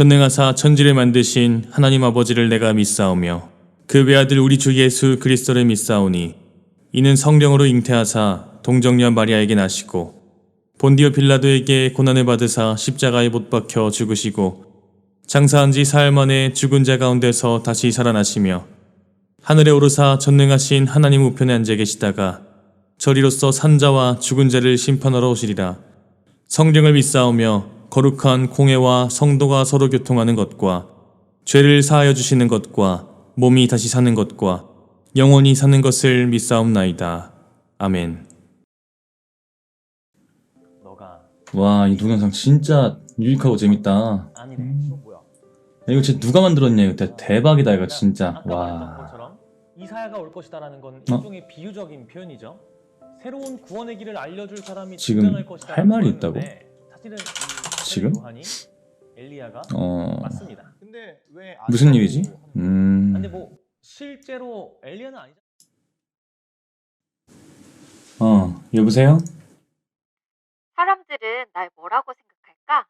전능하사 천지를 만드신 하나님 아버지를 내가 믿사오며 그 외아들 우리 주 예수 그리스도를 믿사오니 이는 성령으로 잉태하사 동정녀 마리아에게 나시고 본디오 빌라도에게 고난을 받으사 십자가에 못 박혀 죽으시고 장사한 지 사흘 만에 죽은 자 가운데서 다시 살아나시며 하늘에 오르사 전능하신 하나님 우편에 앉아 계시다가 저리로서 산자와 죽은 자를 심판하러 오시리라. 성령을 믿사오며 거룩한 공회와 성도가 서로 교통하는 것과 죄를 사하여 주시는 것과 몸이 다시 사는 것과 영원히 사는 것을 믿사옵나이다. 아멘. 와, 이 동영상 진짜 유익하고 재밌다. 아니네. 이거 뭐야? 이거 진짜 누가 만들었냐? 이거 진짜 대박이다 이거 진짜. 아까 말했던 와. 것처럼 이사야가 올 것이다라는 건 어? 일종의 비유적인 표현이죠. 새로운 구원의 길을 알려줄 사람이 지금 등장할 것이다. 할 말이 있다고? 사실은 지금? 요한이 엘리야가 어. 맞습니다. 근데 왜 무슨 일이지? 근데 뭐 실제로 엘리야는 아니죠. 여보세요? 사람들은 날 뭐라고 생각할까?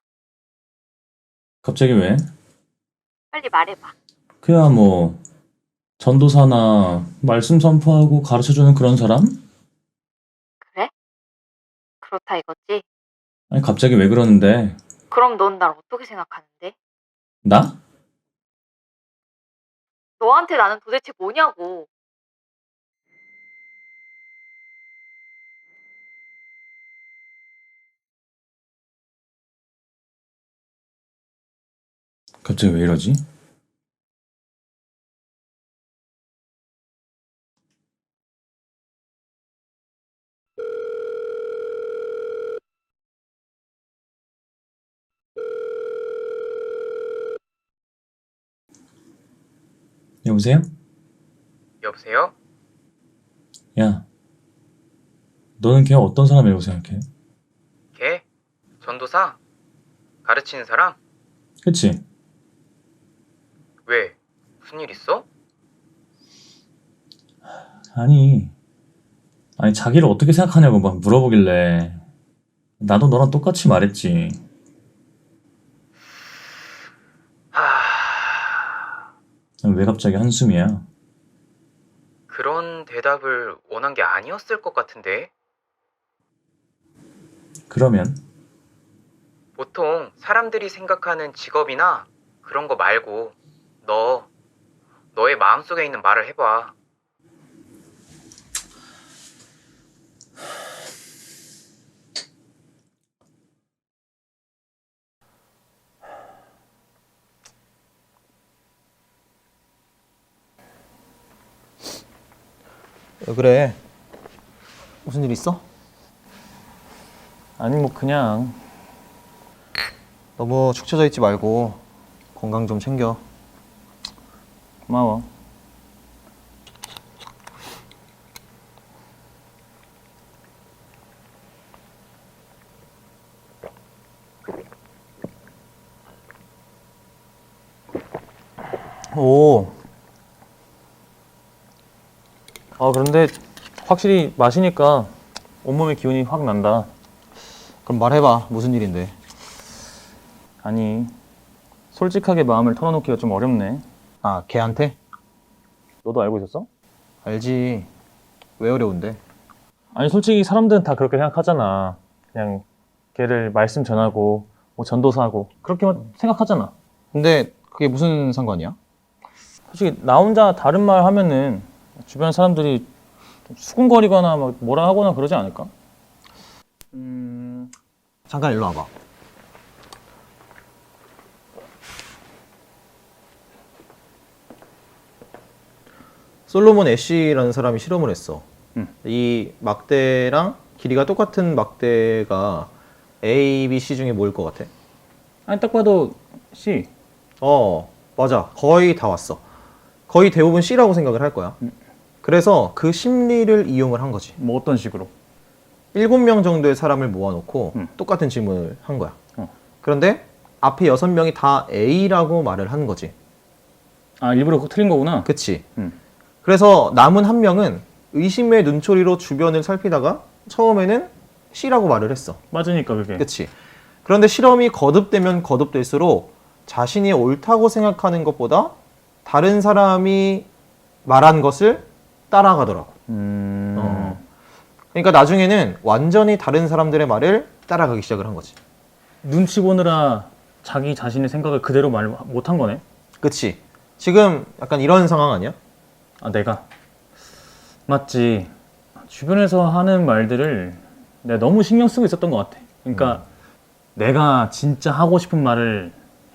갑자기 왜? 빨리 말해봐. 그야 뭐 전도사나 말씀 선포하고 가르쳐주는 그런 사람? 그래? 그렇다 이거지? 아니 갑자기 왜 그러는데? 그럼 넌 날 어떻게 생각하는데? 나? 너한테 나는 도대체 뭐냐고. 갑자기 왜 이러지? 여보세요? 여보세요? 야, 너는 걔 어떤 사람이라고 생각해? 걔? 전도사? 가르치는 사람? 그치? 왜? 무슨 일 있어? 아니 자기를 어떻게 생각하냐고 막 물어보길래 나도 너랑 똑같이 말했지. 왜 갑자기 한숨이야? 그런 대답을 원한 게 아니었을 것 같은데? 그러면? 보통 사람들이 생각하는 직업이나 그런 거 말고 너의 마음속에 있는 말을 해봐. 왜 그래? 무슨 일 있어? 아니 뭐 그냥 너무 축 처져 있지 말고 건강 좀 챙겨. 고마워. 오, 그런데 확실히 마시니까 온몸의 기운이 확 난다. 그럼 말해봐. 무슨 일인데? 아니 솔직하게 마음을 털어놓기가 좀 어렵네. 아, 걔한테? 너도 알고 있었어? 알지. 왜 어려운데? 아니 솔직히 사람들은 다 그렇게 생각하잖아. 그냥 걔를 말씀 전하고 뭐 전도사하고 그렇게만 생각하잖아. 근데 그게 무슨 상관이야? 솔직히 나 혼자 다른 말 하면은 주변 사람들이 좀 수군거리거나 막 뭐라 하거나 그러지 않을까? 잠깐 일로 와봐. 솔로몬 애쉬라는 사람이 실험을 했어. 이 막대랑 길이가 똑같은 막대가 A, B, C 중에 뭐일 것 같아? 아니 딱 봐도 C. 맞아. 거의 다 왔어. 거의 대부분 C라고 생각을 할 거야. 그래서 그 심리를 이용을 한 거지. 뭐 어떤 식으로? 7명 정도의 사람을 모아놓고 똑같은 질문을 한 거야. 그런데 앞에 6명이 다 A라고 말을 한 거지. 아 일부러 그거 틀린 거구나. 그치? 그래서 남은 한 명은 의심의 눈초리로 주변을 살피다가 처음에는 C라고 말을 했어. 맞으니까 그게. 그치? 그런데 실험이 거듭되면 거듭될수록 자신이 옳다고 생각하는 것보다 다른 사람이 말한 것을 따라가더라고. 그러니까 나중에는 완전히 다른 사람들의 말을 따라가기 시작을 한 거지. 눈치 보느라 자기 자신의 생각을 그대로 말 못한 거네. 그치? 지금 약간 이런 상황 아니야? 아, 내가 맞지. 주변에서 하는 말들을 내가 너무 신경 쓰고 있었던 것 같아. 그러니까 내가 진짜 하고 싶은 말을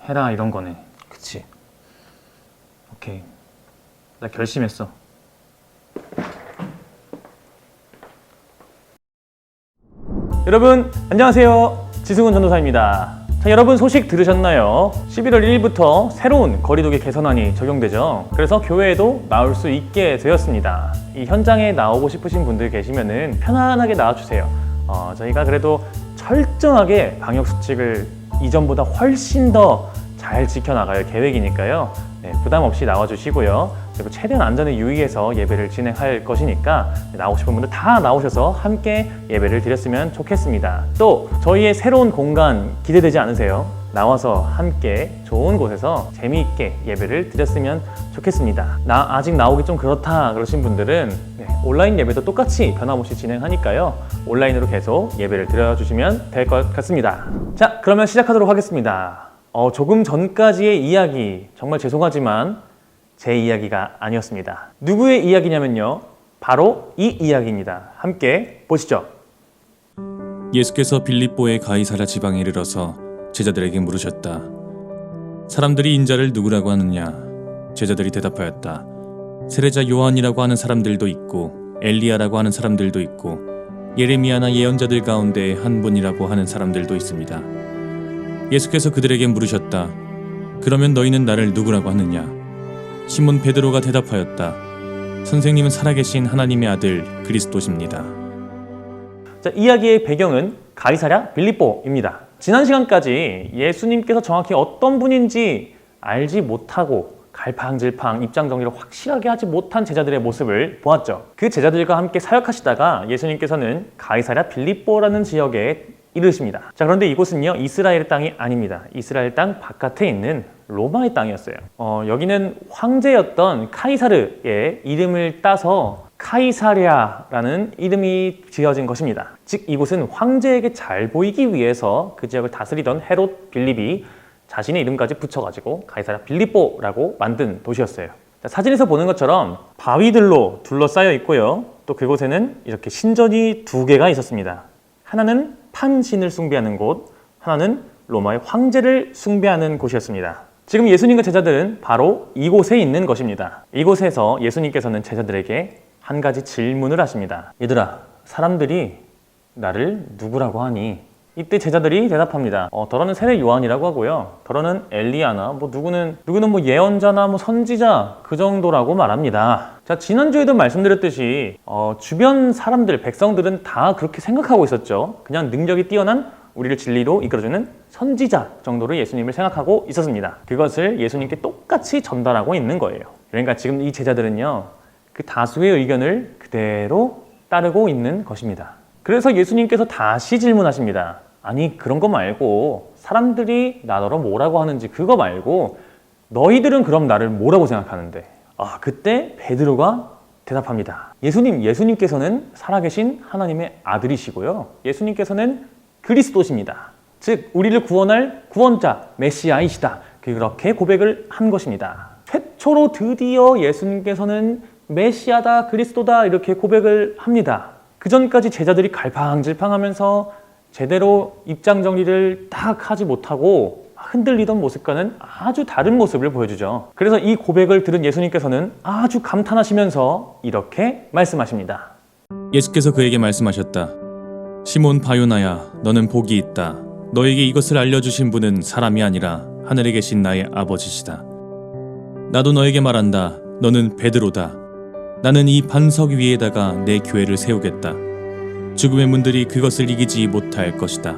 해라 이런 거네. 그치. 오케이. 나 결심했어. 여러분 안녕하세요. 지승훈 전도사입니다. 자, 여러분 소식 들으셨나요? 11월 1일부터 새로운 거리두기 개선안이 적용되죠. 그래서 교회에도 나올 수 있게 되었습니다. 이 현장에 나오고 싶으신 분들 계시면은 편안하게 나와주세요. 저희가 그래도 철저하게 방역 수칙을 이전보다 훨씬 더 잘 지켜나갈 계획이니까요. 네, 부담 없이 나와주시고요. 그리고 최대한 안전에 유의해서 예배를 진행할 것이니까 나오고 싶은 분들 다 나오셔서 함께 예배를 드렸으면 좋겠습니다. 또 저희의 새로운 공간 기대되지 않으세요? 나와서 함께 좋은 곳에서 재미있게 예배를 드렸으면 좋겠습니다. 나 아직 나오기 좀 그렇다 그러신 분들은 온라인 예배도 똑같이 변함없이 진행하니까요. 온라인으로 계속 예배를 드려주시면 될 것 같습니다. 자, 그러면 시작하도록 하겠습니다. 조금 전까지의 이야기 정말 죄송하지만 제 이야기가 아니었습니다. 누구의 이야기냐면요, 바로 이 이야기입니다. 함께 보시죠. 예수께서 빌립보의 가이사랴 지방에 이르러서 제자들에게 물으셨다. 사람들이 인자를 누구라고 하느냐? 제자들이 대답하였다. 세례자 요한이라고 하는 사람들도 있고 엘리야라고 하는 사람들도 있고 예레미야나 예언자들 가운데 한 분이라고 하는 사람들도 있습니다. 예수께서 그들에게 물으셨다. 그러면 너희는 나를 누구라고 하느냐? 시몬 베드로가 대답하였다. 선생님은 살아계신 하나님의 아들 그리스도십니다. 자, 이야기의 배경은 가이사랴 빌립보입니다. 지난 시간까지 예수님께서 정확히 어떤 분인지 알지 못하고 갈팡질팡 입장 정리를 확실하게 하지 못한 제자들의 모습을 보았죠. 그 제자들과 함께 사역하시다가 예수님께서는 가이사랴 빌립보라는 지역에 이르십니다. 자, 그런데 이곳은요, 이스라엘 땅이 아닙니다. 이스라엘 땅 바깥에 있는 로마의 땅이었어요. 여기는 황제였던 카이사르의 이름을 따서 카이사랴라는 이름이 지어진 것입니다. 즉 이곳은 황제에게 잘 보이기 위해서 그 지역을 다스리던 헤롯 빌립이 자신의 이름까지 붙여가지고 가이사랴 빌립보라고 만든 도시였어요. 자, 사진에서 보는 것처럼 바위들로 둘러싸여 있고요. 또 그곳에는 이렇게 신전이 2개가 있었습니다. 하나는 판신을 숭배하는 곳, 하나는 로마의 황제를 숭배하는 곳이었습니다. 지금 예수님과 제자들은 바로 이곳에 있는 것입니다. 이곳에서 예수님께서는 제자들에게 한 가지 질문을 하십니다. 얘들아, 사람들이 나를 누구라고 하니? 이때 제자들이 대답합니다. 더러는 세례 요한이라고 하고요. 더러는 엘리야나 누구는 예언자나 선지자 그 정도라고 말합니다. 자, 지난주에도 말씀드렸듯이 주변 사람들, 백성들은 다 그렇게 생각하고 있었죠. 그냥 능력이 뛰어난 우리를 진리로 이끌어주는 선지자 정도로 예수님을 생각하고 있었습니다. 그것을 예수님께 똑같이 전달하고 있는 거예요. 그러니까 지금 이 제자들은요, 그 다수의 의견을 그대로 따르고 있는 것입니다. 그래서 예수님께서 다시 질문하십니다. 아니, 그런 거 말고 사람들이 나더러 뭐라고 하는지 그거 말고 너희들은 그럼 나를 뭐라고 생각하는데? 그때 베드로가 대답합니다. 예수님께서는 살아계신 하나님의 아들이시고요. 예수님께서는 그리스도십니다. 즉 우리를 구원할 구원자, 메시아이시다. 그렇게 고백을 한 것입니다. 최초로 드디어 예수님께서는 메시아다, 그리스도다 이렇게 고백을 합니다. 그 전까지 제자들이 갈팡질팡하면서 제대로 입장 정리를 딱 하지 못하고 흔들리던 모습과는 아주 다른 모습을 보여주죠. 그래서 이 고백을 들은 예수님께서는 아주 감탄하시면서 이렇게 말씀하십니다. 예수께서 그에게 말씀하셨다. 시몬 바요나야, 너는 복이 있다. 너에게 이것을 알려주신 분은 사람이 아니라 하늘에 계신 나의 아버지시다. 나도 너에게 말한다. 너는 베드로다. 나는 이 반석 위에다가 내 교회를 세우겠다. 죽음의 문들이 그것을 이기지 못할 것이다.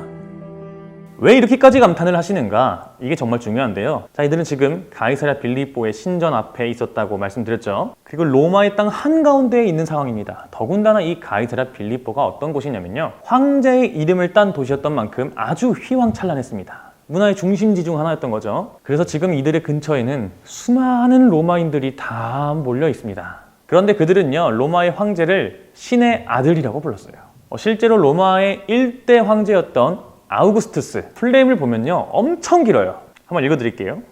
왜 이렇게까지 감탄을 하시는가? 이게 정말 중요한데요. 자, 이들은 지금 가이사랴 빌립보의 신전 앞에 있었다고 말씀드렸죠. 그리고 로마의 땅 한가운데에 있는 상황입니다. 더군다나 이 가이사랴 빌립보가 어떤 곳이냐면요, 황제의 이름을 딴 도시였던 만큼 아주 휘황찬란했습니다. 문화의 중심지 중 하나였던 거죠. 그래서 지금 이들의 근처에는 수많은 로마인들이 다 몰려 있습니다. 그런데 그들은요, 로마의 황제를 신의 아들이라고 불렀어요. 실제로 로마의 1대 황제였던 아우구스투스 플레임을 보면요, 엄청 길어요. 한번 읽어드릴게요.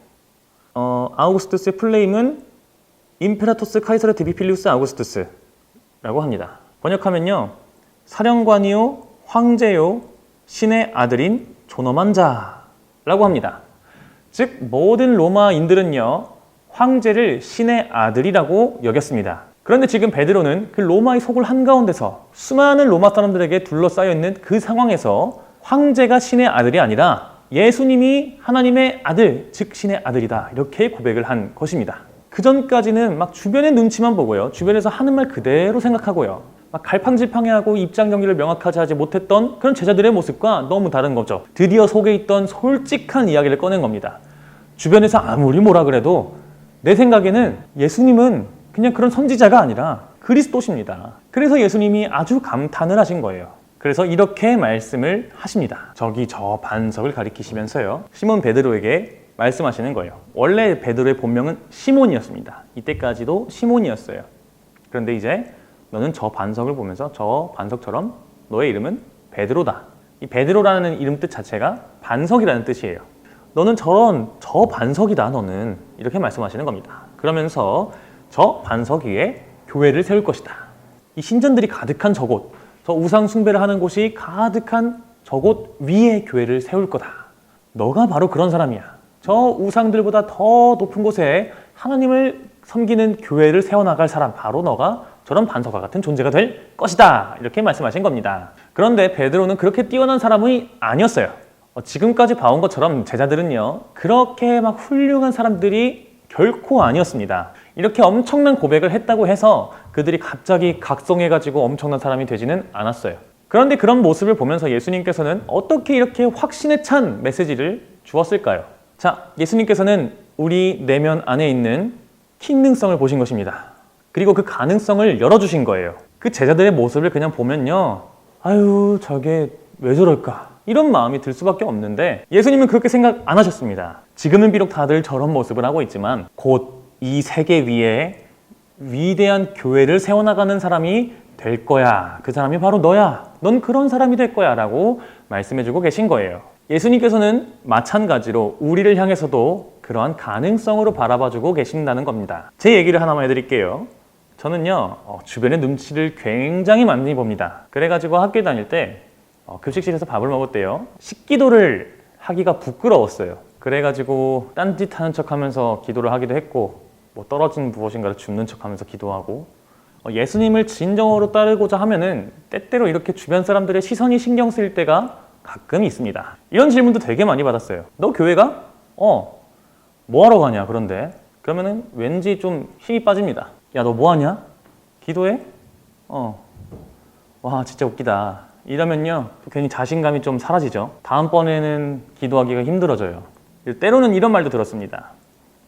아우구스투스의 플레임은 임페라토스 카이사르 디비필리우스 아우구스투스라고 합니다. 번역하면요, 사령관이요, 황제요, 신의 아들인 존엄한 자라고 합니다. 즉 모든 로마인들은요, 황제를 신의 아들이라고 여겼습니다. 그런데 지금 베드로는 그 로마의 속을 한가운데서 수많은 로마 사람들에게 둘러싸여 있는 그 상황에서 황제가 신의 아들이 아니라 예수님이 하나님의 아들, 즉 신의 아들이다, 이렇게 고백을 한 것입니다. 그 전까지는 막 주변의 눈치만 보고요, 주변에서 하는 말 그대로 생각하고요, 막 갈팡질팡해하고 입장 경계를 명확하지 하지 못했던 그런 제자들의 모습과 너무 다른 거죠. 드디어 속에 있던 솔직한 이야기를 꺼낸 겁니다. 주변에서 아무리 뭐라 그래도 내 생각에는 예수님은 그냥 그런 선지자가 아니라 그리스도십니다. 그래서 예수님이 아주 감탄을 하신 거예요. 그래서 이렇게 말씀을 하십니다. 저기 저 반석을 가리키시면서요, 시몬 베드로에게 말씀하시는 거예요. 원래 베드로의 본명은 시몬이었습니다. 이때까지도 시몬이었어요. 그런데 이제 너는 저 반석을 보면서 저 반석처럼 너의 이름은 베드로다. 이 베드로라는 이름 뜻 자체가 반석이라는 뜻이에요. 너는 저 반석이다, 너는. 이렇게 말씀하시는 겁니다. 그러면서 저 반석 위에 교회를 세울 것이다. 이 신전들이 가득한 저곳, 저 우상 숭배를 하는 곳이 가득한 저곳 위에 교회를 세울 거다. 너가 바로 그런 사람이야. 저 우상들보다 더 높은 곳에 하나님을 섬기는 교회를 세워나갈 사람, 바로 너가 저런 반석과 같은 존재가 될 것이다. 이렇게 말씀하신 겁니다. 그런데 베드로는 그렇게 뛰어난 사람이 아니었어요. 지금까지 봐온 것처럼 제자들은요, 그렇게 막 훌륭한 사람들이 결코 아니었습니다. 이렇게 엄청난 고백을 했다고 해서 그들이 갑자기 각성해가지고 엄청난 사람이 되지는 않았어요. 그런데 그런 모습을 보면서 예수님께서는 어떻게 이렇게 확신에 찬 메시지를 주었을까요? 자, 예수님께서는 우리 내면 안에 있는 킹능성을 보신 것입니다. 그리고 그 가능성을 열어주신 거예요. 그 제자들의 모습을 그냥 보면요, 아유, 저게 왜 저럴까? 이런 마음이 들 수밖에 없는데 예수님은 그렇게 생각 안 하셨습니다. 지금은 비록 다들 저런 모습을 하고 있지만 곧 이 세계 위에 위대한 교회를 세워나가는 사람이 될 거야. 그 사람이 바로 너야. 넌 그런 사람이 될 거야. 라고 말씀해주고 계신 거예요. 예수님께서는 마찬가지로 우리를 향해서도 그러한 가능성으로 바라봐주고 계신다는 겁니다. 제 얘기를 하나만 해드릴게요. 저는요, 주변의 눈치를 굉장히 많이 봅니다. 그래가지고 학교 다닐 때 급식실에서 밥을 먹을 때요, 식기도를 하기가 부끄러웠어요. 그래가지고 딴짓하는 척하면서 기도를 하기도 했고, 뭐 떨어진 무엇인가를 줍는 척하면서 기도하고, 예수님을 진정으로 따르고자 하면은 때때로 이렇게 주변 사람들의 시선이 신경 쓰일 때가 가끔 있습니다. 이런 질문도 되게 많이 받았어요. 너 교회가? 뭐 하러 가냐? 그런데 그러면은 왠지 좀 힘이 빠집니다. 야, 너 뭐 하냐? 기도해? 와, 진짜 웃기다. 이러면요, 또 괜히 자신감이 좀 사라지죠. 다음번에는 기도하기가 힘들어져요. 때로는 이런 말도 들었습니다.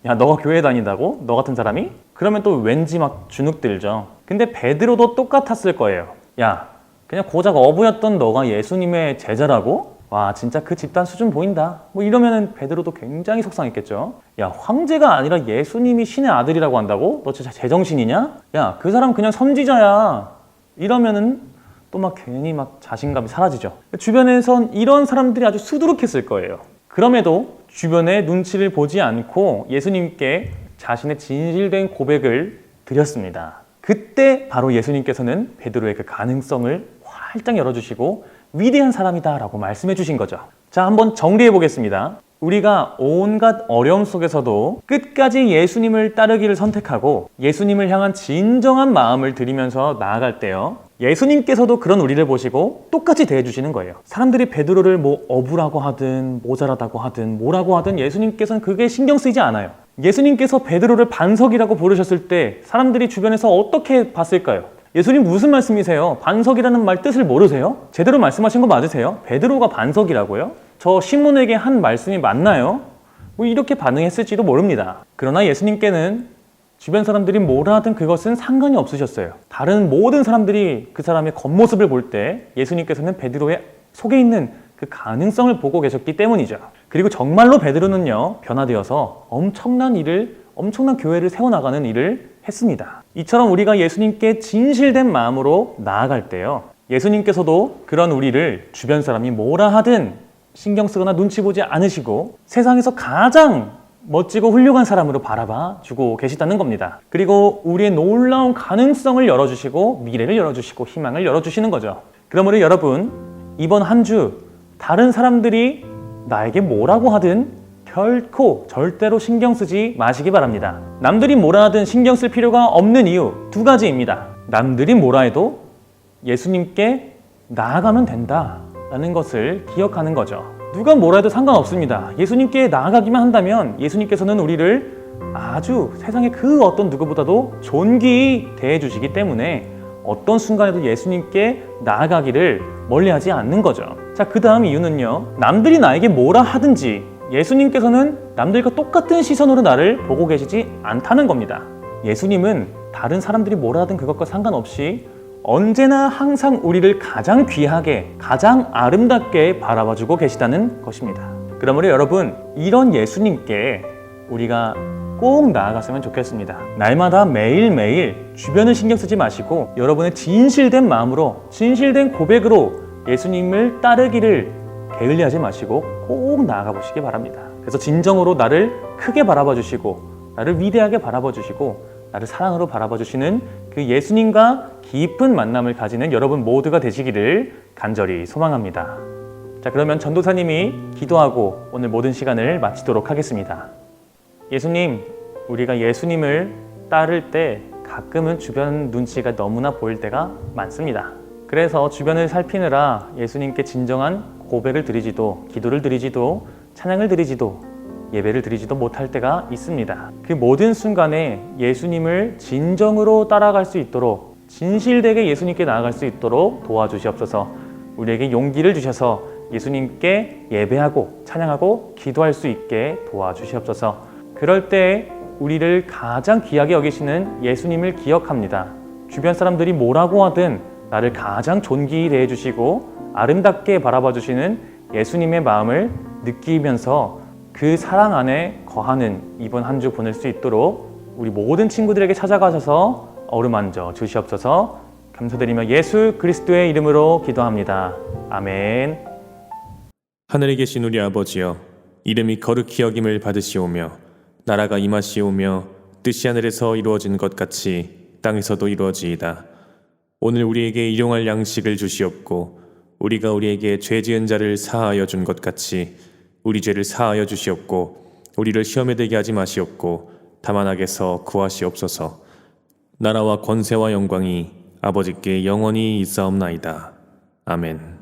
야, 너가 교회 다닌다고? 너 같은 사람이? 그러면 또 왠지 막 주눅 들죠. 근데 베드로도 똑같았을 거예요. 야, 그냥 고작 어부였던 너가 예수님의 제자라고? 와, 진짜 그 집단 수준 보인다. 뭐 이러면은 베드로도 굉장히 속상했겠죠. 야, 황제가 아니라 예수님이 신의 아들이라고 한다고? 너 진짜 제정신이냐? 야, 그 사람 그냥 선지자야. 이러면은 또 막 괜히 막 자신감이 사라지죠. 주변에선 이런 사람들이 아주 수두룩했을 거예요. 그럼에도 주변의 눈치를 보지 않고 예수님께 자신의 진실된 고백을 드렸습니다. 그때 바로 예수님께서는 베드로의 그 가능성을 활짝 열어주시고 위대한 사람이다 라고 말씀해 주신 거죠. 자, 한번 정리해 보겠습니다. 우리가 온갖 어려움 속에서도 끝까지 예수님을 따르기를 선택하고 예수님을 향한 진정한 마음을 들이면서 나아갈 때요, 예수님께서도 그런 우리를 보시고 똑같이 대해주시는 거예요. 사람들이 베드로를 뭐 어부라고 하든 모자라다고 하든 뭐라고 하든 예수님께서는 그게 신경 쓰이지 않아요. 예수님께서 베드로를 반석이라고 부르셨을 때 사람들이 주변에서 어떻게 봤을까요? 예수님 무슨 말씀이세요? 반석이라는 말 뜻을 모르세요? 제대로 말씀하신 거 맞으세요? 베드로가 반석이라고요? 저 시몬에게 한 말씀이 맞나요? 뭐 이렇게 반응했을지도 모릅니다. 그러나 예수님께는 주변 사람들이 뭐라 하든 그것은 상관이 없으셨어요. 다른 모든 사람들이 그 사람의 겉모습을 볼 때 예수님께서는 베드로의 속에 있는 그 가능성을 보고 계셨기 때문이죠. 그리고 정말로 베드로는요, 변화되어서 엄청난 교회를 세워나가는 일을 했습니다. 이처럼 우리가 예수님께 진실된 마음으로 나아갈 때요, 예수님께서도 그런 우리를 주변 사람이 뭐라 하든 신경 쓰거나 눈치 보지 않으시고 세상에서 가장 멋지고 훌륭한 사람으로 바라봐 주고 계시다는 겁니다. 그리고 우리의 놀라운 가능성을 열어주시고 미래를 열어주시고 희망을 열어주시는 거죠. 그러므로 여러분, 이번 한 주 다른 사람들이 나에게 뭐라고 하든 결코 절대로 신경 쓰지 마시기 바랍니다. 남들이 뭐라 하든 신경 쓸 필요가 없는 이유 2가지입니다. 남들이 뭐라 해도 예수님께 나아가면 된다라는 것을 기억하는 거죠. 누가 뭐라 해도 상관없습니다. 예수님께 나아가기만 한다면 예수님께서는 우리를 아주 세상의 그 어떤 누구보다도 존귀히 대해주시기 때문에 어떤 순간에도 예수님께 나아가기를 멀리하지 않는 거죠. 자, 그 다음 이유는요, 남들이 나에게 뭐라 하든지 예수님께서는 남들과 똑같은 시선으로 나를 보고 계시지 않다는 겁니다. 예수님은 다른 사람들이 뭐라 하든 그것과 상관없이 언제나 항상 우리를 가장 귀하게, 가장 아름답게 바라봐주고 계시다는 것입니다. 그러므로 여러분, 이런 예수님께 우리가 꼭 나아갔으면 좋겠습니다. 날마다 매일매일 주변을 신경 쓰지 마시고 여러분의 진실된 마음으로, 진실된 고백으로 예수님을 따르기를 게을리하지 마시고 꼭 나아가 보시기 바랍니다. 그래서 진정으로 나를 크게 바라봐 주시고 나를 위대하게 바라봐 주시고 나를 사랑으로 바라봐 주시는 그 예수님과 깊은 만남을 가지는 여러분 모두가 되시기를 간절히 소망합니다. 자, 그러면 전도사님이 기도하고 오늘 모든 시간을 마치도록 하겠습니다. 예수님, 우리가 예수님을 따를 때 가끔은 주변 눈치가 너무나 보일 때가 많습니다. 그래서 주변을 살피느라 예수님께 진정한 고백을 드리지도, 기도를 드리지도, 찬양을 드리지도, 예배를 드리지도 못할 때가 있습니다. 그 모든 순간에 예수님을 진정으로 따라갈 수 있도록, 진실되게 예수님께 나아갈 수 있도록 도와주시옵소서. 우리에게 용기를 주셔서 예수님께 예배하고 찬양하고 기도할 수 있게 도와주시옵소서. 그럴 때 우리를 가장 귀하게 여기시는 예수님을 기억합니다. 주변 사람들이 뭐라고 하든 나를 가장 존귀히 대해주시고 아름답게 바라봐 주시는 예수님의 마음을 느끼면서 그 사랑 안에 거하는 이번 한 주 보낼 수 있도록 우리 모든 친구들에게 찾아가셔서 어루만져 주시옵소서. 감사드리며 예수 그리스도의 이름으로 기도합니다. 아멘. 하늘에 계신 우리 아버지여, 이름이 거룩히 여김을 받으시오며 나라가 임하시오며 뜻이 하늘에서 이루어진 것 같이 땅에서도 이루어지이다. 오늘 우리에게 일용할 양식을 주시옵고 우리가 우리에게 죄 지은 자를 사하여 준 것 같이 우리 죄를 사하여 주시옵고 우리를 시험에 들게 하지 마시옵고 다만 악에서 구하시옵소서. 나라와 권세와 영광이 아버지께 영원히 있사옵나이다. 아멘.